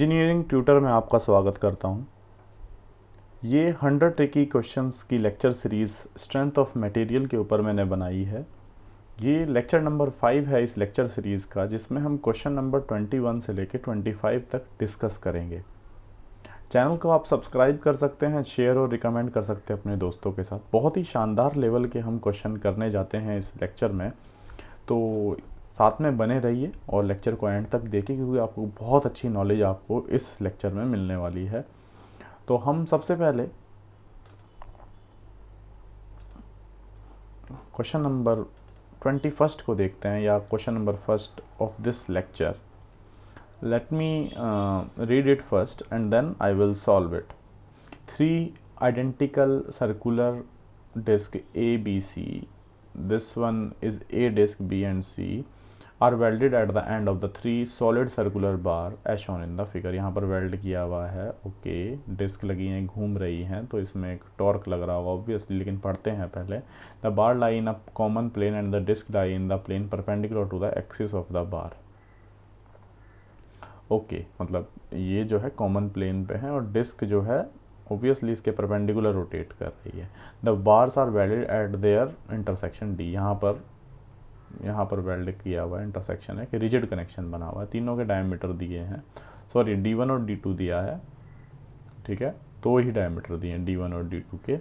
Engineering tutor में आपका स्वागत करता हूं। ये 100 ट्रिकी क्वेश्चंस की lecture series strength of material के ऊपर मैंने बनाई है। ये लेक्चर नंबर 5 है इस लेक्चर सीरीज़ का, जिसमें हम क्वेश्चन नंबर 21 से लेकर 25 तक डिस्कस करेंगे। चैनल को आप सब्सक्राइब कर सकते हैं, शेयर और रिकमेंड कर सकते हैं अपने दोस्तों के साथ। बहुत ही शानदार लेवल के हम क्वेश्चन करने जाते हैं इस लेक्चर में, तो साथ में बने रहिए और लेक्चर को एंड तक देखिए, क्योंकि आपको बहुत अच्छी नॉलेज आपको इस लेक्चर में मिलने वाली है। तो हम सबसे पहले क्वेश्चन नंबर 21 को देखते हैं, या question number first of this lecture. Let me read it first and then I will solve it. 3 identical circular disc A, B, C. This one is A disc, B and C are welded at the end of the 3 solid circular bar as shown in the figure। यहाँ पर weld किया हुआ है। Okay, disc लगी हैं, घूम रही हैं, तो इसमें एक टॉर्क लग रहा होगा ऑब्वियसली, लेकिन पढ़ते हैं पहले। The bar lie in a common plane and the disc lie in the plane perpendicular to the axis of the bar. Okay, मतलब ये जो है कॉमन प्लेन पे है और डिस्क जो है ऑब्वियसली इसके परपेंडिकुलर रोटेट कर रही है। The bars are welded at their intersection D. यहाँ पर वेल्ड किया हुआ है, इंटरसेक्शन है कि रिजिड कनेक्शन बना हुआ है। तीनों के डायमीटर दिए हैं, सॉरी D1 और D2 दिया है, ठीक है। 2 ही डायमीटर दिए हैं D1 और D2 के,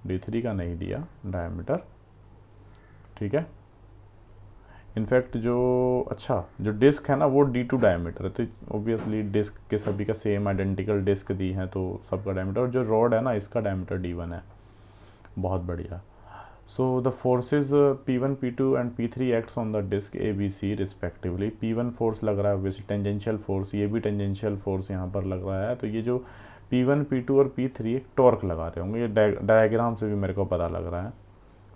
D3 का नहीं दिया डायमीटर, ठीक है। इनफैक्ट जो डिस्क है ना वो D2 डायमीटर है, तो ऑब्वियसली डिस्क के सभी का सेम आइडेंटिकल डिस्क दी है, तो सबका डायमीटर। और जो रॉड है ना इसका डायमीटर D1 है। बहुत बढ़िया। So the forces P1, P2 and P3 acts on the disc A, B, C respectively. P1 force लग रहा है ऑब्वियसली टेंजेंशियल फोर्स, ये भी टेंजेंशियल फोर्स यहाँ पर लग रहा है। तो ये जो P1, P2 और P3 एक टॉर्क लगा रहे होंगे, ये डायग्राम से भी मेरे को पता लग रहा है,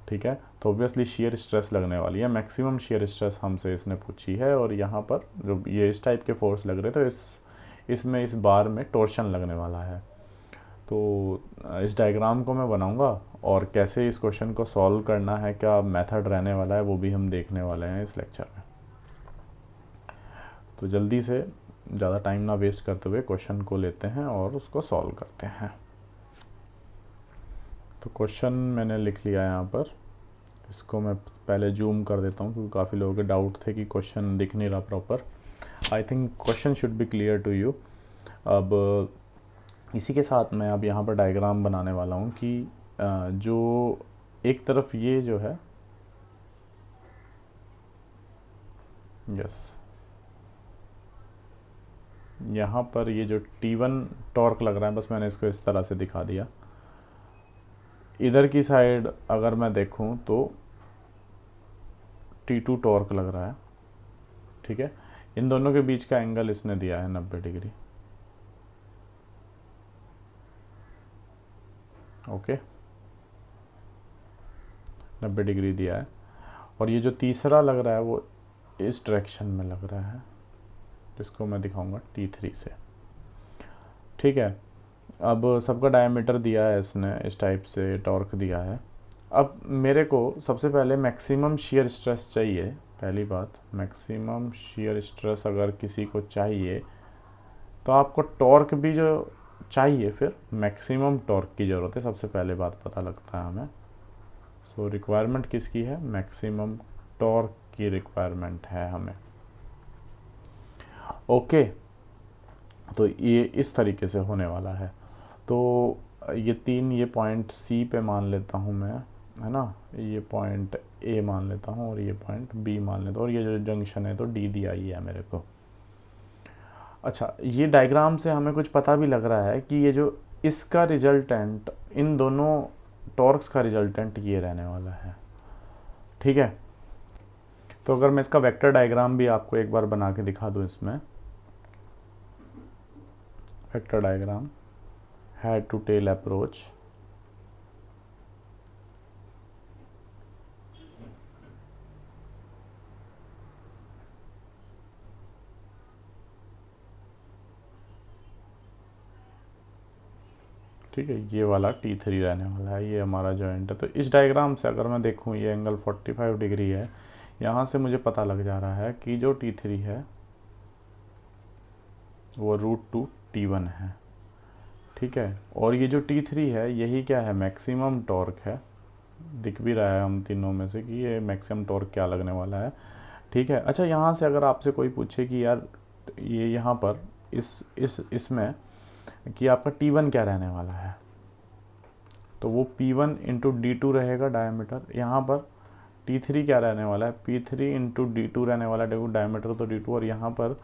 ठीक है। तो ऑब्वियसली शेयर स्ट्रेस लगने वाली है, मैक्सिमम शेयर स्ट्रेस हमसे इसने पूछी है। और यहाँ पर जो ये इस टाइप के फोर्स लग रहे, तो इसमें इस बार में टॉर्शन लगने वाला है। तो इस डायग्राम को मैं बनाऊंगा और कैसे इस क्वेश्चन को सॉल्व करना है, क्या मेथड रहने वाला है, वो भी हम देखने वाले हैं इस लेक्चर में। तो जल्दी से ज़्यादा टाइम ना वेस्ट करते हुए क्वेश्चन को लेते हैं और उसको सॉल्व करते हैं। तो क्वेश्चन मैंने लिख लिया यहाँ पर, इसको मैं पहले जूम कर देता हूँ क्योंकि काफ़ी लोगों के डाउट थे कि क्वेश्चन दिख नहीं रहा proper. I think question should be clear to you. अब इसी के साथ मैं अब यहाँ पर डायग्राम बनाने वाला हूँ कि जो एक तरफ ये जो है, यस, यहाँ पर ये जो T1 टॉर्क लग रहा है, बस मैंने इसको इस तरह से दिखा दिया। इधर की साइड अगर मैं देखूँ तो T2 टॉर्क लग रहा है, ठीक है। इन दोनों के बीच का एंगल इसने दिया है 90 डिग्री, ओके, 90 डिग्री दिया है। और ये जो तीसरा लग रहा है वो इस डायरेक्शन में लग रहा है, जिसको मैं दिखाऊंगा T3 से, ठीक है। अब सबका डायमीटर दिया है इसने, इस टाइप से टॉर्क दिया है। अब मेरे को सबसे पहले मैक्सिमम शियर स्ट्रेस चाहिए। पहली बात, मैक्सिमम शियर स्ट्रेस अगर किसी को चाहिए तो आपको टॉर्क भी जो चाहिए, फिर मैक्सिमम टॉर्क की ज़रूरत है, सबसे पहले बात पता लगता है हमें। सो रिक्वायरमेंट किसकी है? मैक्सिमम टॉर्क की रिक्वायरमेंट है हमें, ओके। तो ये इस तरीके से होने वाला है। तो ये पॉइंट C पे मान लेता हूँ मैं, है ना, ये पॉइंट A मान लेता हूँ और ये पॉइंट B मान लेता हूँ, और ये जो जंक्शन है तो D दिया ही है मेरे को। अच्छा, ये डायग्राम से हमें कुछ पता भी लग रहा है कि ये जो इसका रिजल्टेंट, इन दोनों टॉर्क्स का रिजल्टेंट ये रहने वाला है, ठीक है। तो अगर मैं इसका वेक्टर डायग्राम भी आपको एक बार बना के दिखा दूँ, इसमें vector diagram, head to tail approach, ठीक है। ये वाला T3 रहने वाला है, ये हमारा जॉइंट है। तो इस डायग्राम से अगर मैं देखूँ, ये एंगल 45 डिग्री है। यहाँ से मुझे पता लग जा रहा है कि जो T3 है वो √2T1 है, ठीक है। और ये जो T3 है यही क्या है, मैक्सिमम टॉर्क है। दिख भी रहा है हम तीनों में से कि ये मैक्सिमम टॉर्क क्या लगने वाला है, ठीक है। अच्छा, यहाँ से अगर आपसे कोई पूछे कि यार ये यहाँ पर इसमें कि आपका T1 क्या रहने वाला है, तो वो P1 इंटू D2 रहेगा डायमीटर। यहाँ पर T3 क्या रहने वाला है, P3 इंटू D2 रहने वाला है, देखो डायमीटर तो D2, और यहाँ पर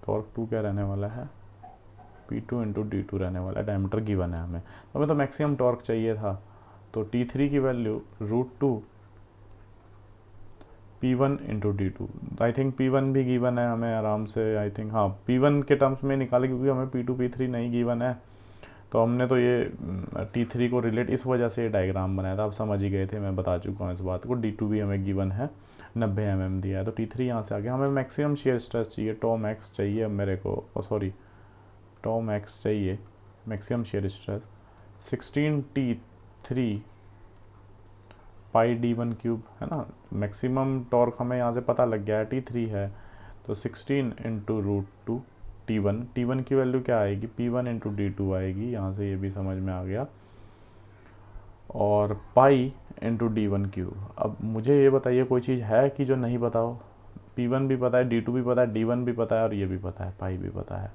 टॉर्क 2 क्या रहने वाला है, P2 इंटू D2 रहने वाला है, डायमीटर गिवन है हमें। तो हमें तो मैक्सिमम टॉर्क चाहिए था, तो T3 की value √2 P1 into D2। I think P1 भी गिवन है हमें आराम से, आई थिंक हाँ P1 के टर्म्स में निकाले, क्योंकि हमें P2 P3 नहीं गिवन है। तो हमने तो ये T3 को रिलेट इस वजह से ये डायग्राम बनाया था, आप समझ ही गए थे, मैं बता चुका हूँ इस बात को। D2 भी हमें गिवन है, 90 mm दिया है, तो T3 यहाँ से आ गया। हमें मैक्सिमम शेयर स्ट्रेस चाहिए, टॉ मैक्स चाहिए मेरे को, सॉरी टॉ मैक्स चाहिए, मैक्सिमम शेयर स्ट्रेस 16T3 पाई D1 क्यूब है ना। मैक्सिमम टॉर्क हमें यहाँ से पता लग गया है, T3 है, तो 16 इंटू √2 T1 की वैल्यू क्या आएगी, P1 इंटू D2 आएगी, यहाँ से ये भी समझ में आ गया, और पाई इंटू D1 क्यूब। अब मुझे ये बताइए कोई चीज़ है कि जो नहीं बताओ, P1 भी पता है, D2 भी पता है, D1 भी पता है, और ये भी पता है, पाई भी पता है।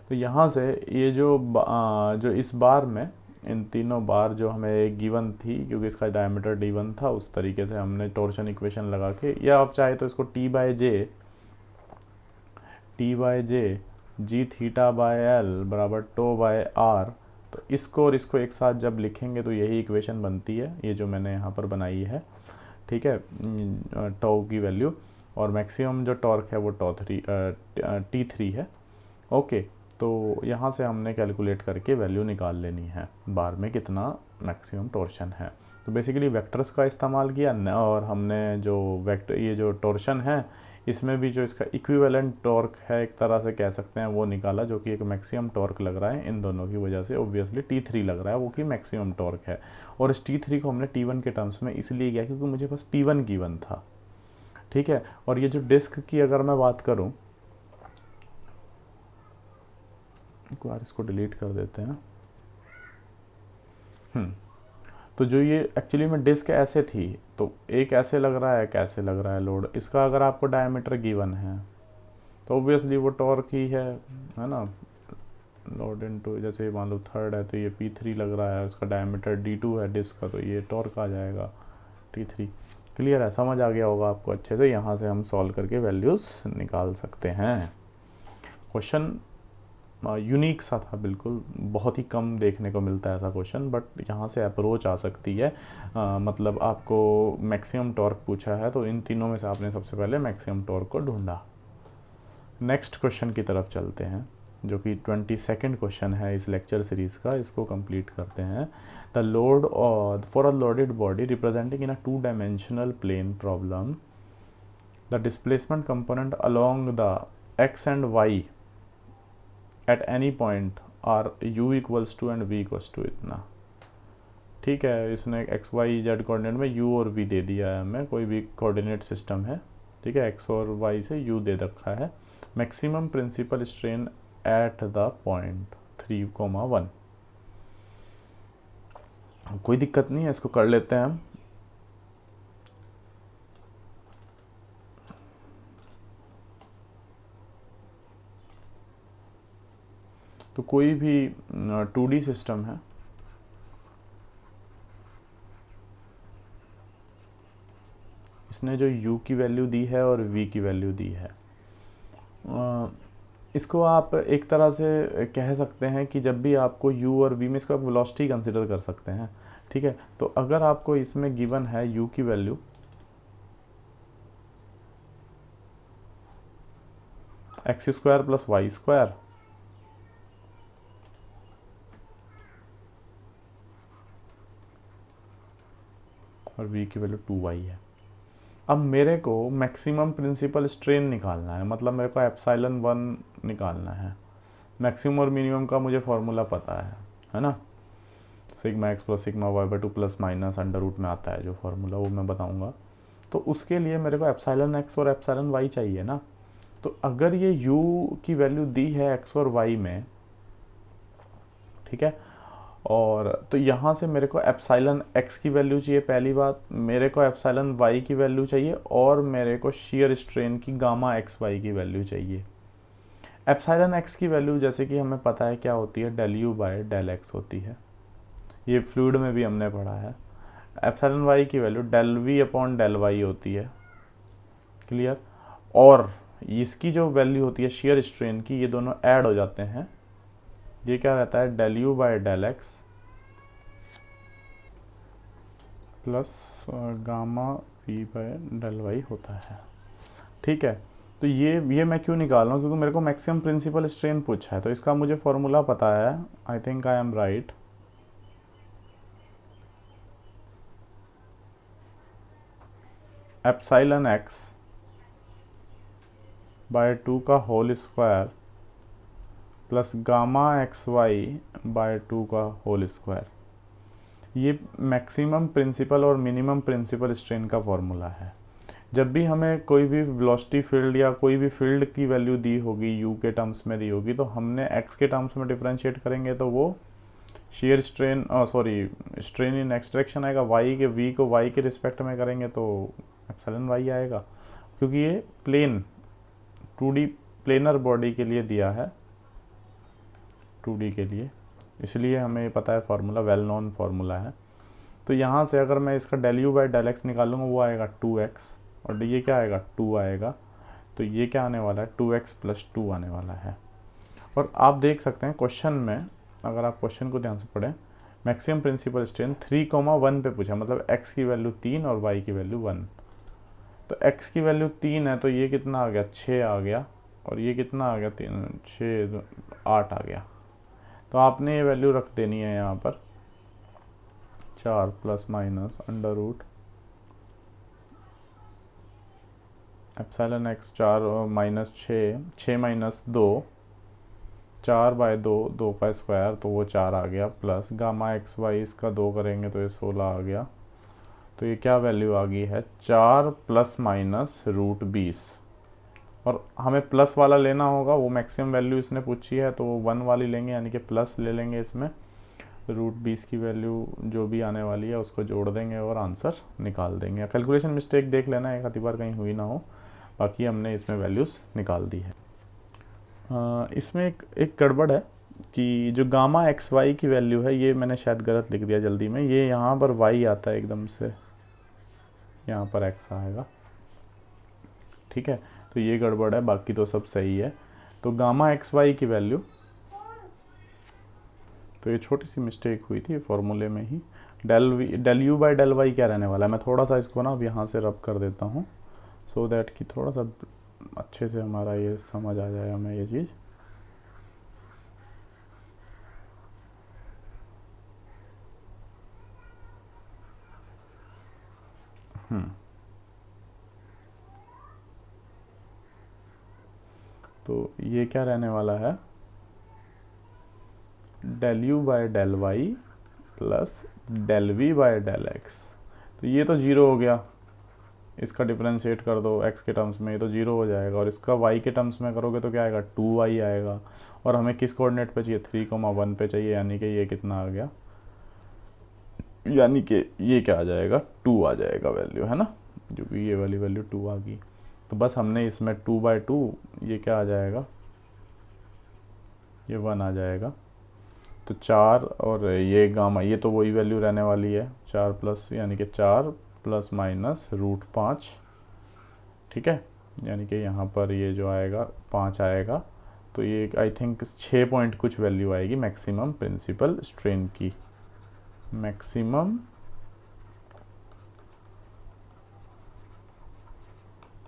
तो यहाँ से ये जो इस बार में इन तीनों बार जो हमें गिवन थी, क्योंकि इसका डायमीटर D1 था, उस तरीके से हमने टॉर्शन इक्वेशन लगा के, या आप चाहे तो इसको T/J G theta by L बराबर टो बाय आर, तो इसको और इसको एक साथ जब लिखेंगे तो यही इक्वेशन बनती है, ये जो मैंने यहाँ पर बनाई है, ठीक है, टो की वैल्यू। और मैक्सिमम जो टॉर्क है वो T3 है, ओके। तो यहाँ से हमने कैलकुलेट करके वैल्यू निकाल लेनी है, बार में कितना मैक्सिमम टॉर्शन है। तो बेसिकली वेक्टर्स का इस्तेमाल किया, और हमने जो ये जो टॉर्शन है, इसमें भी जो इसका इक्विवेलेंट टॉर्क है एक तरह से कह सकते हैं, वो निकाला, जो कि एक मैक्सिमम टॉर्क लग रहा है इन दोनों की वजह से। ऑब्वियसली T3 लग रहा है, वो कि मैक्सिमम टॉर्क है। और इस T3 को हमने T1 के टर्म्स में इसलिए किया क्योंकि मुझे बस P1 गिवन था, ठीक है। और ये जो डिस्क की अगर मैं बात करूँ, एक बार इसको डिलीट कर देते हैं। तो जो ये एक्चुअली में डिस्क ऐसे थी, तो एक ऐसे लग रहा है, कैसे लग रहा है लोड, इसका अगर आपको डायमीटर गिवन है तो ऑब्वियसली वो टॉर्क ही है ना। लोड इनटू, जैसे मान लो थर्ड है तो ये P3 लग रहा है, उसका डायमीटर D2 है डिस्क का, तो ये टॉर्क आ जाएगा T3। क्लियर है, समझ आ गया होगा आपको अच्छे से। यहाँ से हम सॉल्व करके वैल्यूज़ निकाल सकते हैं। क्वेश्चन यूनिक सा था बिल्कुल, बहुत ही कम देखने को मिलता है ऐसा क्वेश्चन, बट यहाँ से अप्रोच आ सकती है। मतलब आपको मैक्सिमम टॉर्क पूछा है, तो इन तीनों में से आपने सबसे पहले मैक्सिमम टॉर्क को ढूंढा। नेक्स्ट क्वेश्चन की तरफ चलते हैं, जो कि 22nd क्वेश्चन है इस लेक्चर सीरीज़ का, इसको कंप्लीट करते हैं। The load for a loaded body representing in a 2 dimensional plane problem, the displacement component along the x and y at any point are u equals to and v equals to इतना, ठीक है। इसने x y z coordinate में u और v दे दिया है हमें, कोई भी कोऑर्डिनेट सिस्टम है, ठीक है, x और y से u दे रखा है। Maximum principal strain at the point 3,1। कोई दिक्कत नहीं है, इसको कर लेते हैं हम। तो कोई भी 2D सिस्टम है, इसने जो u की वैल्यू दी है और v की वैल्यू दी है, इसको आप एक तरह से कह सकते हैं कि जब भी आपको u और v में, इसको आप वेलोसिटी कंसिडर कर सकते हैं, ठीक है। तो अगर आपको इसमें गिवन है u की वैल्यू x² प्लस y², और v की वैल्यू 2y है। अब मेरे को मैक्सिमम प्रिंसिपल स्ट्रेन निकालना है, मतलब मेरे को ε1 निकालना है। मैक्सिमम और मिनिमम का मुझे फॉर्मूला पता है ना, sigma x plus sigma y/2 plus minus under root में आता है जो फॉर्मूला, वो मैं बताऊंगा। तो उसके लिए मेरे को ε x और ε y चाहिए ना। तो अगर ये u की वैल्यू दी है x और y में, ठीक है, और तो यहाँ से मेरे को एप्सिलॉन x की वैल्यू चाहिए, पहली बात, मेरे को एप्सिलॉन y की वैल्यू चाहिए, और मेरे को शियर स्ट्रेन की गामा एक्स वाई की वैल्यू चाहिए। एप्सिलॉन x की वैल्यू जैसे कि हमें पता है क्या होती है, del u by del x होती है, ये फ्लूइड में भी हमने पढ़ा है। एप्सिलॉन y की value del v upon del y होती है, क्लियर। और इसकी जो वैल्यू होती है शियर स्ट्रेन की, ये दोनों ऐड हो जाते हैं, ये क्या रहता है, del u by del x plus gamma v by del y होता है, ठीक है। तो ये मैं क्यों निकाल रहा हूँ, क्योंकि मेरे को मैक्सिमम प्रिंसिपल स्ट्रेन पूछा है, तो इसका मुझे फॉर्मूला पता है, I think I am right. Epsilon x by 2 का whole square plus gamma x y by 2 का होल स्क्वायर, ये मैक्सिमम प्रिंसिपल और मिनिमम प्रिंसिपल स्ट्रेन का फॉर्मूला है। जब भी हमें कोई भी वेलोसिटी फील्ड या कोई भी फील्ड की वैल्यू दी होगी, यू के टर्म्स में दी होगी, तो हमने एक्स के टर्म्स में डिफरेंशिएट करेंगे तो वो shear strain strain in x direction आएगा, वाई के वी को वाई के रिस्पेक्ट में करेंगे तो एप्सिलॉन वाई आएगा, क्योंकि ये प्लेन 2D प्लेनर बॉडी के लिए दिया है, 2D के लिए, इसलिए हमें पता है फार्मूला, वेल नोन फार्मूला है। तो यहाँ से अगर मैं इसका del u by del x निकालूंगा, वो आएगा 2x, और ये क्या आएगा 2 आएगा, तो ये क्या आने वाला है 2x प्लस 2 आने वाला है। और आप देख सकते हैं क्वेश्चन में, अगर आप क्वेश्चन को ध्यान से पढ़ें, मैक्सिमम प्रिंसिपल स्ट्रेन 3,1 पे पूछा, मतलब x की वैल्यू 3 और y की वैल्यू 1। तो x की वैल्यू 3 है तो ये कितना आ गया 6 आ गया, और ये कितना आ गया 3 6 8 आ गया। तो आपने ये वैल्यू रख देनी है यहाँ पर 4 plus minus under root epsilon x 4 minus 6 minus 2 4 by 2 2 का स्क्वायर, तो वो 4 आ गया, प्लस गामा एक्स वाई इसका 2 करेंगे तो ये 16 आ गया। तो ये क्या वैल्यू आ गई है 4 प्लस माइनस रूट 20, और हमें प्लस वाला लेना होगा, वो मैक्सिमम वैल्यू इसने पूछी है तो वो 1 वाली लेंगे, यानी कि प्लस ले लेंगे इसमें, रूट 20 की वैल्यू जो भी आने वाली है उसको जोड़ देंगे और आंसर निकाल देंगे। कैलकुलेशन मिस्टेक देख लेना एक आधी बार कहीं हुई ना हो, बाकी हमने इसमें वैल्यूज़ निकाल दी है। इसमें एक गड़बड़ है कि जो गामा एक्स वाई की वैल्यू है, ये मैंने शायद गलत लिख दिया जल्दी में, ये यहाँ पर वाई आता है एकदम से, यहाँ पर एक्स आएगा, ठीक है, तो ये गड़बड़ है, बाकी तो सब सही है। तो गामा एक्स वाई की वैल्यू, तो ये छोटी सी मिस्टेक हुई थी फॉर्मूले में ही, del u by del y क्या रहने वाला है, मैं थोड़ा सा इसको ना अब यहाँ से रब कर देता हूँ, सो दैट कि थोड़ा सा अच्छे से हमारा ये समझ आ जाए हमें ये चीज़। तो ये क्या रहने वाला है, del u by del y plus del v by del x, तो ये तो जीरो हो गया, इसका डिफरेंशिएट कर दो x के टर्म्स में, ये तो जीरो हो जाएगा, और इसका y के टर्म्स में करोगे तो क्या आएगा 2y आएगा, और हमें किस कोऑर्डिनेट पे चाहिए 3,1 पे चाहिए, यानी कि ये कितना आ गया, यानी कि ये क्या आ जाएगा 2 आ जाएगा वैल्यू, है ना, जो कि ये वाली वैल्यू 2 आ गई। तो बस हमने इसमें 2/2, ये क्या आ जाएगा, ये 1 आ जाएगा, तो 4, और ये गामा, ये तो वही वैल्यू रहने वाली है 4 प्लस, यानी कि 4 प्लस माइनस रूट 5, ठीक है, यानी कि यहाँ पर ये जो आएगा 5 आएगा, तो ये आई थिंक 6 पॉइंट कुछ वैल्यू आएगी मैक्सिमम प्रिंसिपल स्ट्रेन की, मैक्सिमम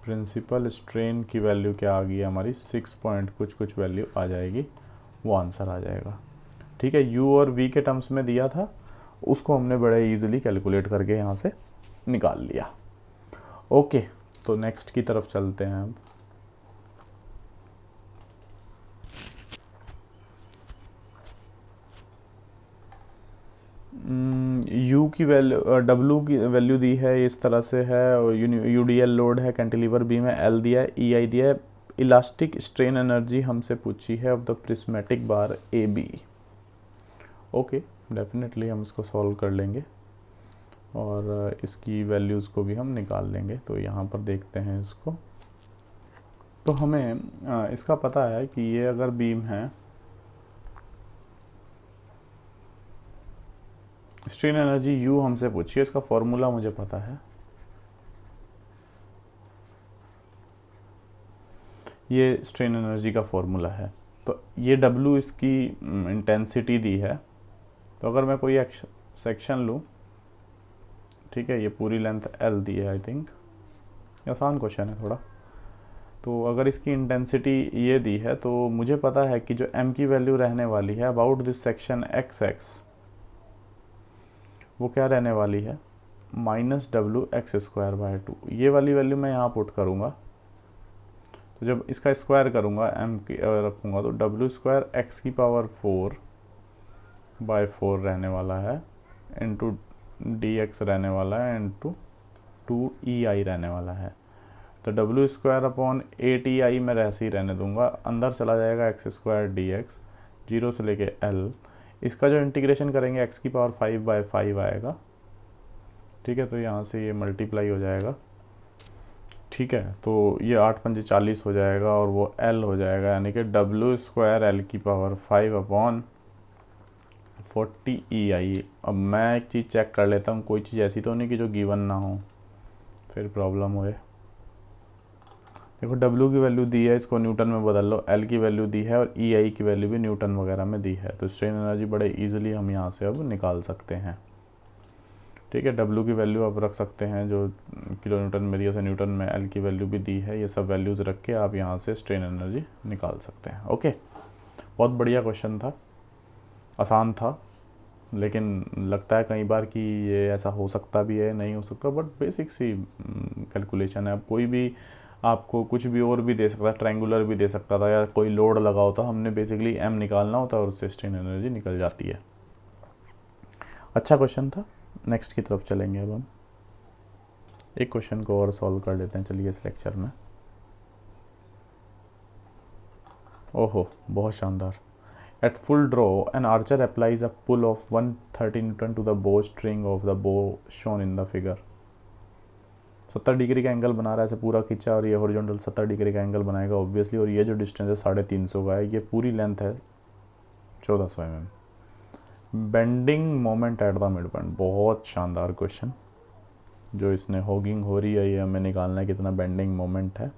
प्रिंसिपल स्ट्रेन की वैल्यू क्या आ गई हमारी 6 पॉइंट कुछ वैल्यू आ जाएगी, वो आंसर आ जाएगा, ठीक है। u और v के टर्म्स में दिया था, उसको हमने बड़े इजीली कैलकुलेट करके यहाँ से निकाल लिया। ओके, तो नेक्स्ट की तरफ चलते हैं अब। u की वैल्यू, w की वैल्यू दी है इस तरह से है, और यूडीएल लोड है कैंटिलीवर बी में, l दिया है, ei दिया है, इलास्टिक स्ट्रेन एनर्जी हमसे पूछी है of the prismatic bar A B. Okay, definitely हम इसको सॉल्व कर लेंगे और इसकी वैल्यूज़ को भी हम निकाल लेंगे। तो यहाँ पर देखते हैं इसको। तो हमें इसका पता है कि ये अगर बीम है, स्ट्रेन एनर्जी U हमसे पूछिए, इसका फॉर्मूला मुझे पता है। ये स्ट्रेन एनर्जी का फॉर्मूला है। तो ये W इसकी इंटेंसिटी दी है। तो अगर मैं कोई सेक्शन लूँ, ठीक है, ये पूरी लेंथ L दी है, आई थिंक आसान क्वेश्चन है थोड़ा। तो अगर इसकी इंटेंसिटी ये दी है तो मुझे पता है कि जो M की वैल्यू रहने वाली है अबाउट दिस सेक्शन XX, वो क्या रहने वाली है, -WX²/2। ये वाली वैल्यू मैं यहाँ पुट करूँगा। तो जब इसका स्क्वायर करूँगा M की रखूँगा तो W²x⁴/4 रहने वाला है, इंटू dx रहने वाला है, इंटू 2EI रहने वाला है। तो W²/8EI मैं ऐसे ही रहने दूंगा, अंदर चला जाएगा x² dx, 0 से लेके L। इसका जो इंटीग्रेशन करेंगे x⁵/5 आएगा, ठीक है। तो यहाँ से ये मल्टीप्लाई हो जाएगा, ठीक है। तो ये 8 पंजे 40 हो जाएगा और वो L हो जाएगा, यानी कि W²L⁴/40EI। अब मैं एक चीज़ चेक कर लेता हूँ, कोई चीज़ ऐसी तो नहीं कि जो गिवन ना हो, फिर प्रॉब्लम होए। देखो W की वैल्यू दी है, इसको न्यूटन में बदल लो, L की वैल्यू दी है और EI की वैल्यू भी न्यूटन वगैरह में दी है। तो स्ट्रेन एनर्जी बड़े इजीली हम यहाँ से अब निकाल सकते हैं, ठीक है। W की वैल्यू आप रख सकते हैं जो किलो न्यूटन में दी है, उसे न्यूटन में L की वैल्यू भी दी है। ये सब वैल्यूज़ रख के आप यहाँ से स्ट्रेन एनर्जी निकाल सकते हैं। ओके, बहुत बढ़िया क्वेश्चन था, आसान था, लेकिन लगता है कई बार कि ये ऐसा हो सकता भी है, नहीं हो सकता, बट बेसिक सी कैलकुलेशन है। अब कोई भी आपको कुछ भी और भी दे सकता है, ट्रायंगुलर भी दे सकता था, या कोई लोड लगा होता, हमने बेसिकली M निकालना होता है और उससे स्ट्रेन एनर्जी निकल जाती है। अच्छा क्वेश्चन था। नेक्स्ट की तरफ चलेंगे अब हम। एक क्वेश्चन को और सॉल्व कर लेते हैं, चलिए इस लेक्चर में। ओहो, बहुत शानदार। At full draw, an archer applies a pull of 130 Newton to the bowstring of the bow shown in the figure। 70 degree का एंगल बना रहा है, ऐसे पूरा खींचा और ये हॉरिजॉन्टल 70 डिग्री का एंगल बनाएगा ऑब्वियसली। और ये जो डिस्टेंस है 350 का है, ये पूरी लेंथ है 1400 mm। Bending moment at the mid point. बहुत शानदार क्वेश्चन जो इसने हॉगिंग हो रही है, ये हमें निकालना है कितना बेंडिंग मोमेंट है।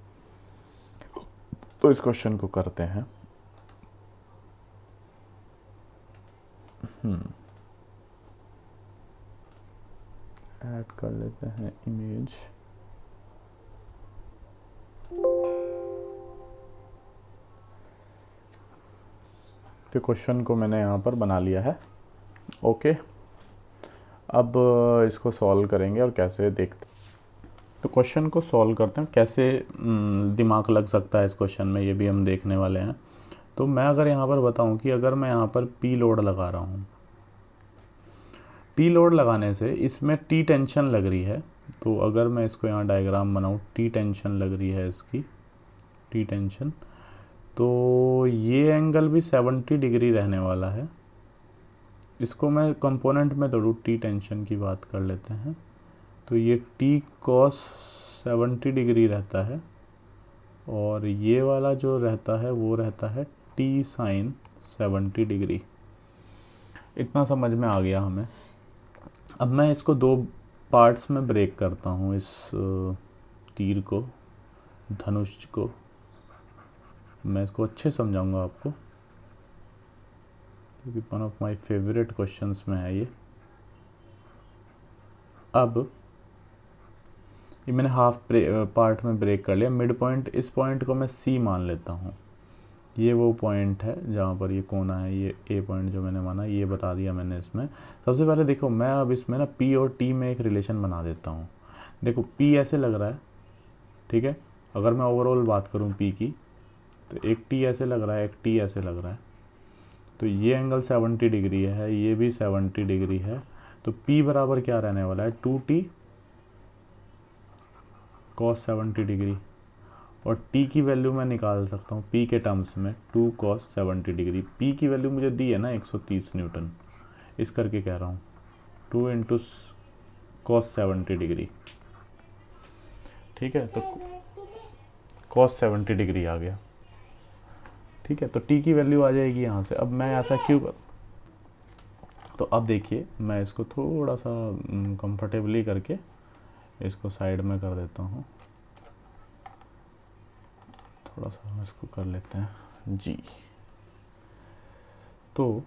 तो इस क्वेश्चन को करते हैं। ऐड कर लेते हैं इमेज। तो क्वेश्चन को मैंने यहाँ पर बना लिया है। ओके, अब इसको सॉल्व करेंगे और कैसे देखते। तो क्वेश्चन को सॉल्व करते हैं, कैसे दिमाग लग सकता है इस क्वेश्चन में, ये भी हम देखने वाले हैं। तो मैं अगर यहाँ पर बताऊँ कि अगर मैं यहाँ पर P लोड लगा रहा हूँ, P लोड लगाने से इसमें T टेंशन लग रही है। तो अगर मैं इसको यहाँ डायग्राम बनाऊँ, T टेंशन लग रही है इसकी, T टेंशन, तो ये एंगल भी 70 डिग्री रहने वाला है। इसको मैं कंपोनेंट में तोड़ूँ, T टेंशन की बात कर लेते हैं, तो ये T cos 70 डिग्री रहता है और ये वाला जो रहता है वो रहता है T sin 70 डिग्री। इतना समझ में आ गया हमें। अब मैं इसको दो पार्ट्स में ब्रेक करता हूँ, इस तीर को, धनुष को। मैं इसको अच्छे समझाऊंगा आपको, क्योंकि one of my favourite questions में है ये। अब ये मैंने हाफ पार्ट में ब्रेक कर लिया। मिड पॉइंट, इस पॉइंट को मैं C मान लेता हूँ। ये वो पॉइंट है जहाँ पर ये कोना है, ये A पॉइंट जो मैंने माना, ये बता दिया मैंने इसमें। सबसे पहले देखो, मैं अब इसमें ना P और T में एक रिलेशन बना देता हूँ। देखो P ऐसे लग रहा है, ठीक है। अगर मैं ओवरऑल बात करूँ P की, तो एक T ऐसे लग रहा है, एक T ऐसे लग रहा है। तो ये एंगल 70 डिग्री है, ये भी 70 डिग्री है। तो P बराबर क्या रहने वाला है, 2T cos 70 डिग्री। और टी की वैल्यू मैं निकाल सकता हूँ पी के टर्म्स में 2 cos 70 डिग्री। पी की वैल्यू मुझे दी है ना 130 न्यूटन, इस करके कह रहा हूँ 2 इंटू cos 70 डिग्री। ठीक है, तो cos 70 डिग्री आ गया। ठीक है, तो टी की वैल्यू आ जाएगी यहाँ से। अब मैं ऐसा क्यों कर, तो अब देखिए मैं इसको थोड़ा सा कंफर्टेबली करके इसको साइड में कर देता हूँ, थोड़ा सा इसको कर लेते हैं जी। तो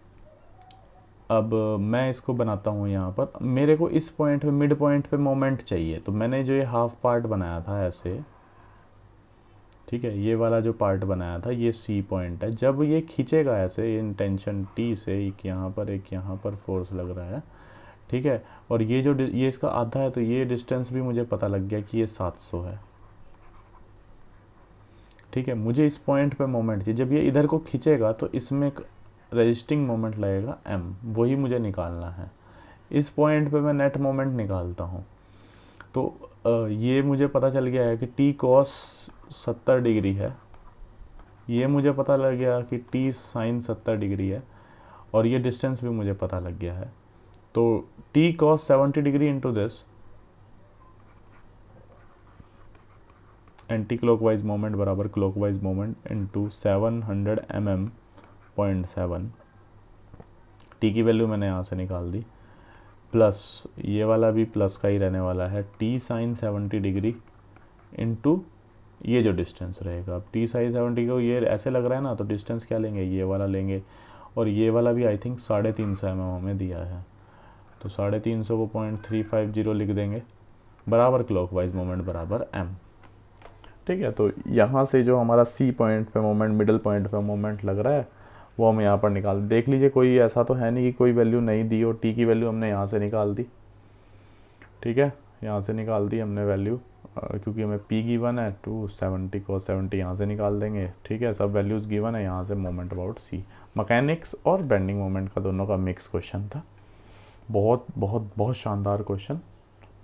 अब मैं इसको बनाता हूँ यहाँ पर, मेरे को इस पॉइंट पे मिड पॉइंट पे मोमेंट चाहिए, तो मैंने जो ये हाफ पार्ट बनाया था ऐसे, ठीक है, ये वाला जो पार्ट बनाया था ये सी पॉइंट है। जब ये खींचेगा ऐसे इन टेंशन टी से, एक यहाँ पर फोर्स लग रहा है, ठीक है, और ये जो ये इसका आधा है, तो ये डिस्टेंस भी मुझे पता लग गया कि ये 700 है। ठीक है, मुझे इस पॉइंट पे मोमेंट चाहिए। जब ये इधर को खींचेगा तो इसमें एक रजिस्टिंग मोमेंट लगेगा m, वही मुझे निकालना है। इस पॉइंट पे मैं नेट मोमेंट निकालता हूँ। तो ये मुझे पता चल गया है कि t cos 70 डिग्री है, ये मुझे पता लग गया कि t sin 70 डिग्री है, और ये डिस्टेंस भी मुझे पता लग गया है। तो t cos 70 degree into this anti clockwise moment बराबर clockwise moment into 700 mm 0.7। T की वैल्यू मैंने यहाँ से निकाल दी, प्लस ये वाला भी प्लस का ही रहने वाला है, टी साइन 70 डिग्री इंटू ये जो डिस्टेंस रहेगा। अब टी साइन 70 को ये ऐसे लग रहा है ना, तो डिस्टेंस क्या लेंगे, ये वाला लेंगे, और ये वाला भी आई थिंक 350 mm हमें दिया है, तो 350 को 0.350 लिख देंगे, बराबर क्लॉकवाइज मोमेंट बराबर m। ठीक है, तो यहाँ से जो हमारा सी पॉइंट पे मोमेंट, मिडल पॉइंट पे मोमेंट लग रहा है, वो हम यहाँ पर निकाल देख लीजिए। कोई ऐसा तो है नहीं कि कोई वैल्यू नहीं दी, और टी की वैल्यू हमने यहाँ से निकाल दी। ठीक है, यहाँ से निकाल दी हमने वैल्यू, क्योंकि हमें पी गिवन है 270 cos 70 यहाँ से निकाल देंगे। ठीक है, सब वैल्यूज़ गिवन है यहाँ से। मोमेंट अबाउट सी, मैकेनिक्स और बेंडिंग मोमेंट का दोनों का मिक्स क्वेश्चन था। बहुत बहुत बहुत शानदार क्वेश्चन।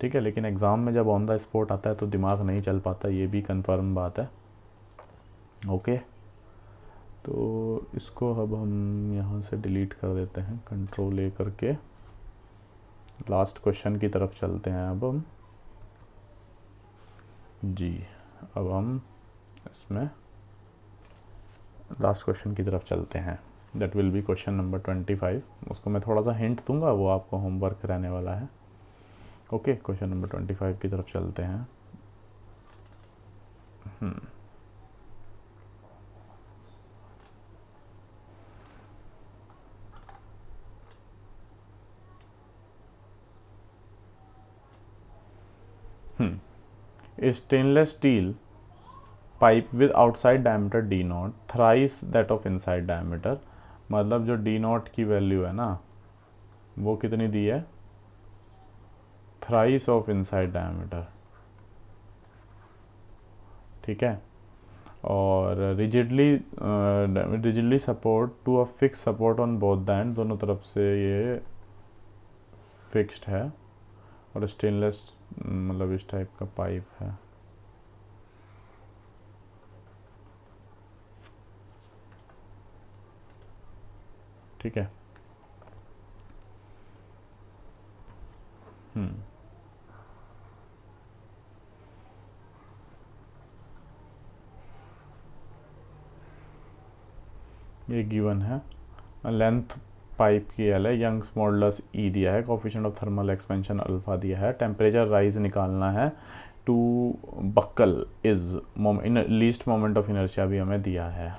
ठीक है, लेकिन एग्ज़ाम में जब ऑन द स्पॉट आता है तो दिमाग नहीं चल पाता, ये भी कंफर्म बात है। ओके, तो इसको अब हम यहाँ से डिलीट कर देते हैं, कंट्रोल ए करके। लास्ट क्वेश्चन की तरफ चलते हैं अब हम जी। अब हम इसमें लास्ट क्वेश्चन की तरफ चलते हैं, that will be question number 25। उसको मैं थोड़ा सा हिंट दूंगा, वो आपको होमवर्क रहने वाला है। ओके, क्वेश्चन नंबर 25 की तरफ चलते हैं। A stainless steel pipe with outside diameter d naught thrice that of inside diameter, मतलब जो d naught की वैल्यू है ना, वो कितनी दी है, थ्राइस ऑफ इनसाइड डायमीटर। ठीक है, और rigidly support to a fix support on both the end, दोनों तरफ से ये फिक्स्ड है, और स्टेनलेस मतलब इस टाइप का पाइप है। ठीक है, ये गिवन है। लेंथ पाइप की एल है, यंग्स मॉडुलस ई दिया है, coefficient of thermal expansion alpha दिया है, टेम्परेचर राइज निकालना है, to buckle is least moment of inertia भी हमें दिया है।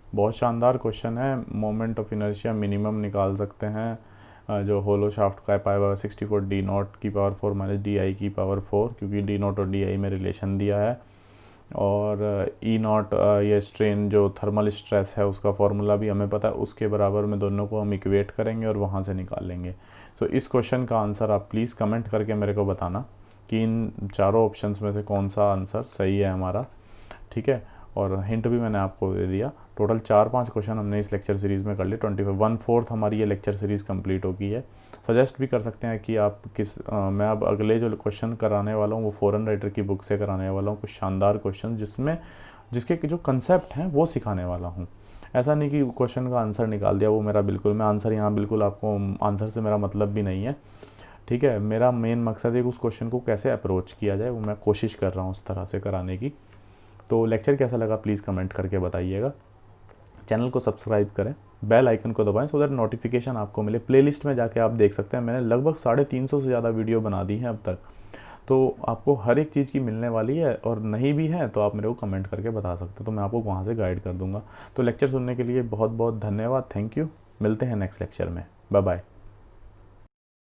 बहुत शानदार क्वेश्चन है। मोमेंट ऑफ इनर्शिया मिनिमम निकाल सकते हैं, जो होलो शाफ्ट का पावर 64 डी नॉट की पावर 4 माइनस डी आई की पावर 4, क्योंकि डी नॉट और डी आई में रिलेशन दिया है, और ई नॉट ये स्ट्रेन जो थर्मल स्ट्रेस है उसका फॉर्मूला भी हमें पता है, उसके बराबर में दोनों को हम इक्वेट करेंगे और वहाँ से निकालेंगे। तो इस क्वेश्चन का आंसर आप प्लीज़ कमेंट करके मेरे को बताना कि इन चारों ऑप्शंस में से कौन सा आंसर सही है हमारा। ठीक है, और हिंट भी मैंने आपको दे दिया। टोटल 4-5 क्वेश्चन हमने इस लेक्चर सीरीज़ में कर लिए। 1/4 हमारी ये लेक्चर सीरीज़ कंप्लीट हो गई है। सजेस्ट भी कर सकते हैं कि आप मैं अब अगले जो क्वेश्चन कराने वाला हूँ वो फॉरेन राइटर की बुक से कराने वाला हूँ, कुछ शानदार क्वेश्चन जिसके जो कंसेप्ट हैं वो सिखाने वाला हूँ। ऐसा नहीं कि क्वेश्चन का आंसर निकाल दिया, वो मेरा बिल्कुल, मैं आंसर यहाँ बिल्कुल आपको, आंसर से मेरा मतलब भी नहीं है, ठीक है। मेरा मेन मकसद है कि उस क्वेश्चन को कैसे अप्रोच किया जाए, वो मैं कोशिश कर रहा हूँ उस तरह से कराने की। तो लेक्चर कैसा लगा प्लीज़ कमेंट करके बताइएगा। चैनल को सब्सक्राइब करें, बेल आइकन को दबाएं सो दैट नोटिफिकेशन आपको मिले। प्लेलिस्ट में जाके आप देख सकते हैं, मैंने लगभग 350 से ज़्यादा वीडियो बना दी हैं अब तक, तो आपको हर एक चीज़ की मिलने वाली है। और नहीं भी है तो आप मेरे को कमेंट करके बता सकते हो, तो मैं आपको वहाँ से गाइड कर दूँगा। तो लेक्चर सुनने के लिए बहुत बहुत धन्यवाद, थैंक यू। मिलते हैं नेक्स्ट लेक्चर में, बाय बाय।